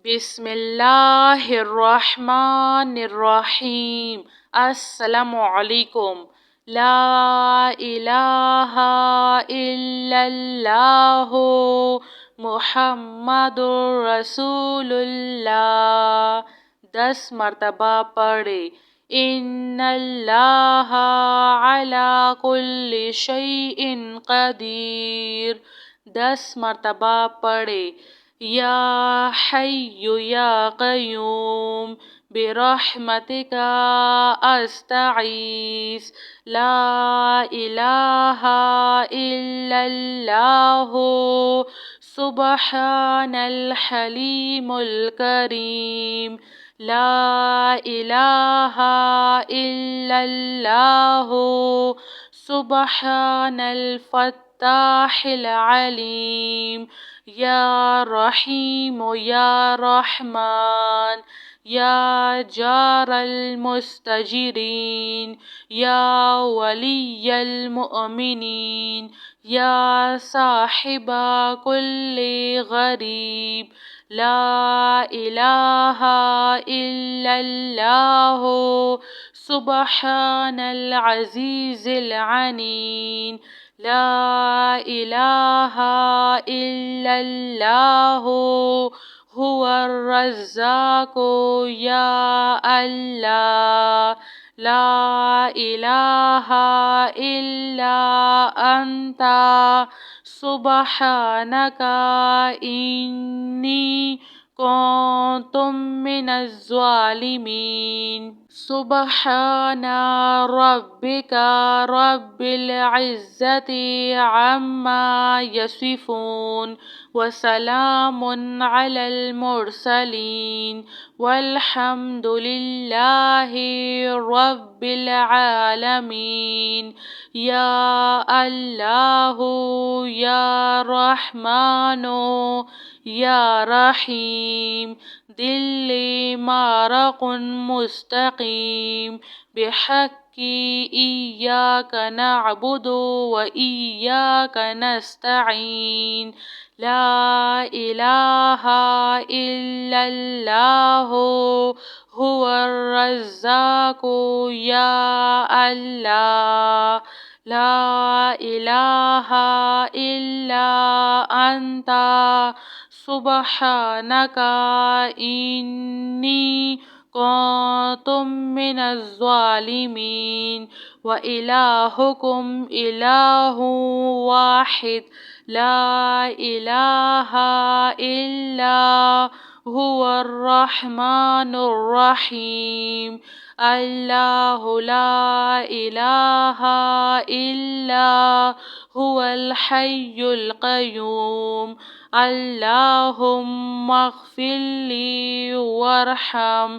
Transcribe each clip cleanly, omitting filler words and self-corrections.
بسم اللہ الرحمن الرحیم۔ السلام علیکم۔ لا الہ الا اللہ محمد رسول اللہ۔ 10 مرتبہ پڑھے۔ ان اللہ علی کل شیء قدیر۔ 10 مرتبہ پڑھے۔ یا حی یا قیوم برحمتک استغیث لا الہ الا اللہ سبحان الحلیم الکریم لا الہ الا اللہ سبحان الفتاح العلیم یا رحیم یا رحمان یا جار المستجرین یا ولی المؤمنین یا صاحب کل غریب لا الہ الا اللہ سبحان العزیز العلیم لا الہ الا اللہ هو الرزاق یا اللہ لا الہ الا انت سبحانک انی کنت من الظالمین۔ سبحان ربک رب العزة عما یصفون وسلام علی المرسلین والحمد للہ رب العالمین۔ یا اللہ یا رحمن یا رحیم دل مارق مستقیم بحق ایاک نعبد و ایاک نستعین لا الہ الا اللہ هو الرزاق یا اللہ لا الہ الا انت سبحانک انی کنت من الظالمین۔ وإلہکم الہ واحد لا الہ الا هو الرحمن الرحیم اللہ لا الہ الا هو الحی القیوم اللہم اغفر لی وارحم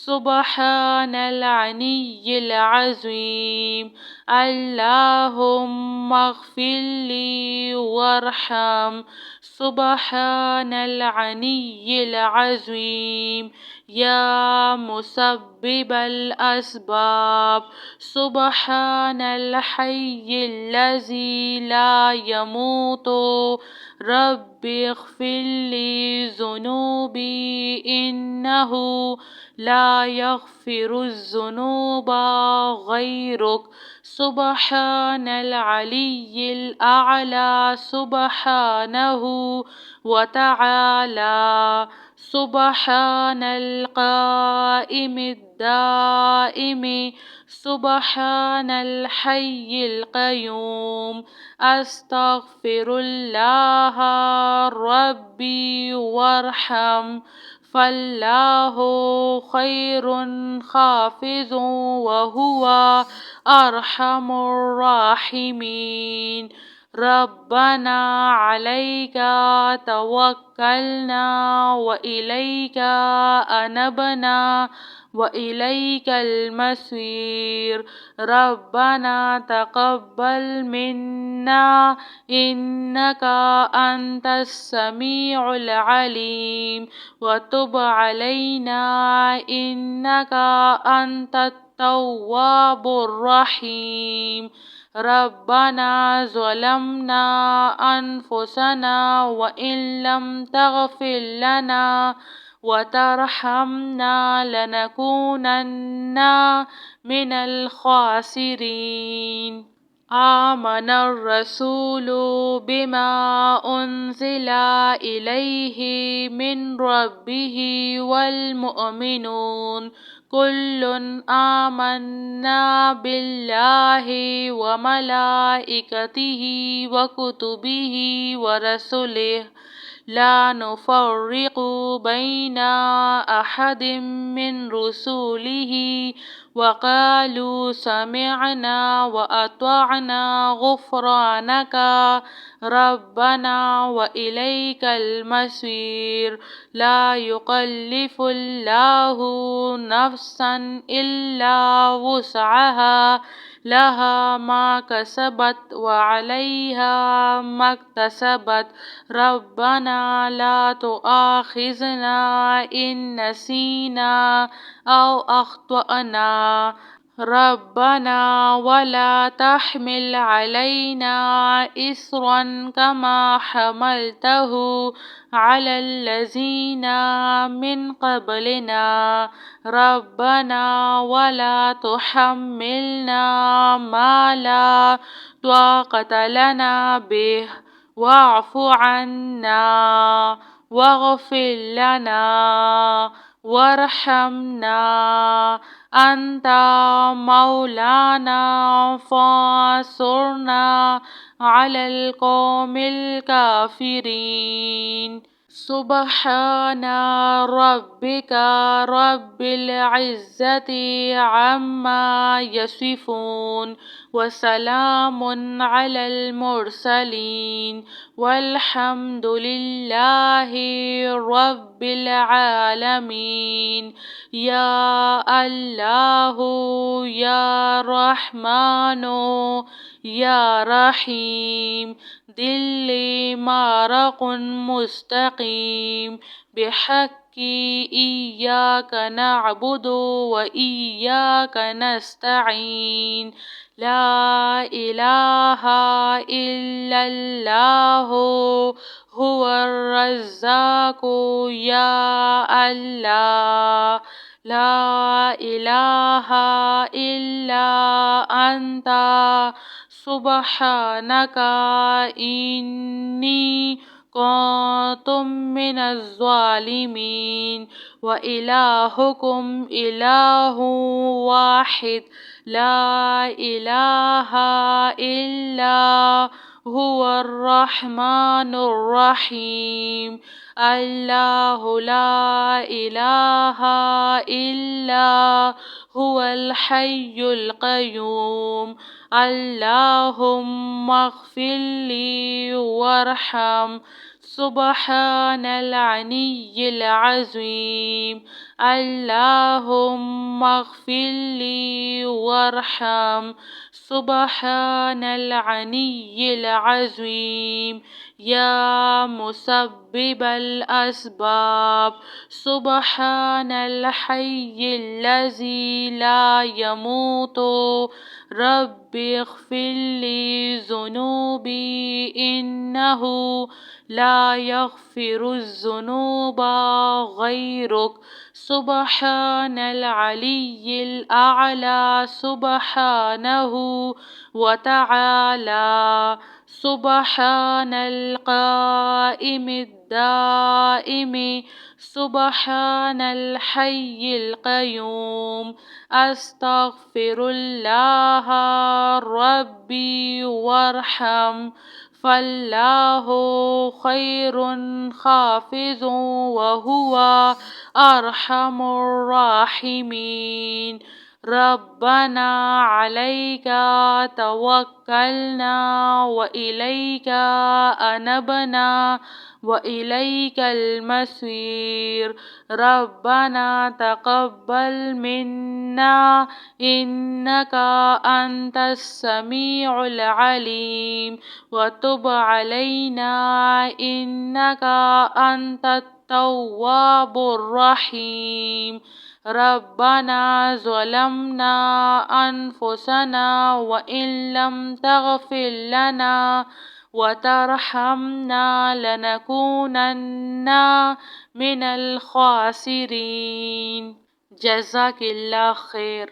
سبحان العلی العظیم اللہم اغفر لی وارحم سبحان العلی العظیم یا مسبب الاسباب سبحان الحی الذی لا يموت رب اغفر لی ذنوبی انہ لا یغفر الذنوب غیرک سبحان العلی الاعلی سبحانہ وتعالی سبحان القائم الدائم سبحان الحی القیوم استغفر اللہ ربی وارحم فاللہ خیر حافظ وہو ارحم الراحمین۔ ربنا علیک توکلنا وإلیک انبنا وإلیک المصیر۔ ربنا تقبل منا انک انت السمیع العلیم وتب علینا انک انت التواب الرحیم۔ ربنا ظلمنا انفسنا وان لم تغفر لنا وترحمنا لنكونن من الخاسرين. آمن الرسول بما أنزل إليه من ربه والمؤمنون كل آمنا بالله وملائكته وكتبه ورسله لا نفرق بين أحد من رسله وقالوا سمعنا وأطعنا غفرانك ربنا وإليك المصير. لا يكلف الله نفسا إلا وسعها لها ما كسبت وعليها ما اكتسبت ربنا لا تؤاخذنا إن نسينا أو أخطأنا ربنا ولا تحمل علينا إصرا كما حملته على الذين من قبلنا ربنا ولا تحملنا ما لا طاقة لنا به واعف عنا واغفر لنا وارحمنا أنت مولانا فانصرنا على القوم الكافرين. سبحان ربك رب العزة عما يصفون وسلام على المرسلين والحمد لله رب العالمين. يا الله يا رحمن يا رحيم دل مارق مستقيم بحق إياك نعبد وإياك نستعين. لا إله إلا الله هو الرزاق يا الله لا إله إلا أنت سبحانك إني كنت من الظالمين. وإلهكم إله واحد لا إله إلا هو الرحمن الرحيم. الله لا إله إلا هو الحي القيوم. اللهم اغفر لي وارحم سبحان العلي العظيم. اللهم اغفر لي وارحم سبحان العلي العظيم. يا مسبب الأسباب سبحان الحي الذي لا يموت رب اغفر لي ذنوبي إنه لا يغفر الذنوب غيرك. سبحان العلي الأعلى سبحانه وتعالى. سبحان القائم الدائم سبحان الحي القيوم. أستغفر الله ربي وارحم فالله خير حافظ وهو أرحم الراحمين. ربنا عليك توكلنا وإليك أنبنا وإليك المصير. ربنا تقبل منا إنك أنت السميع العليم وتب علينا إنك أنت التواب الرحيم. ربنا ظلمنا أنفسنا وإن لم تغفر لنا وترحمنا لنكونن من الخاسرين. جزاك اللہ خیر.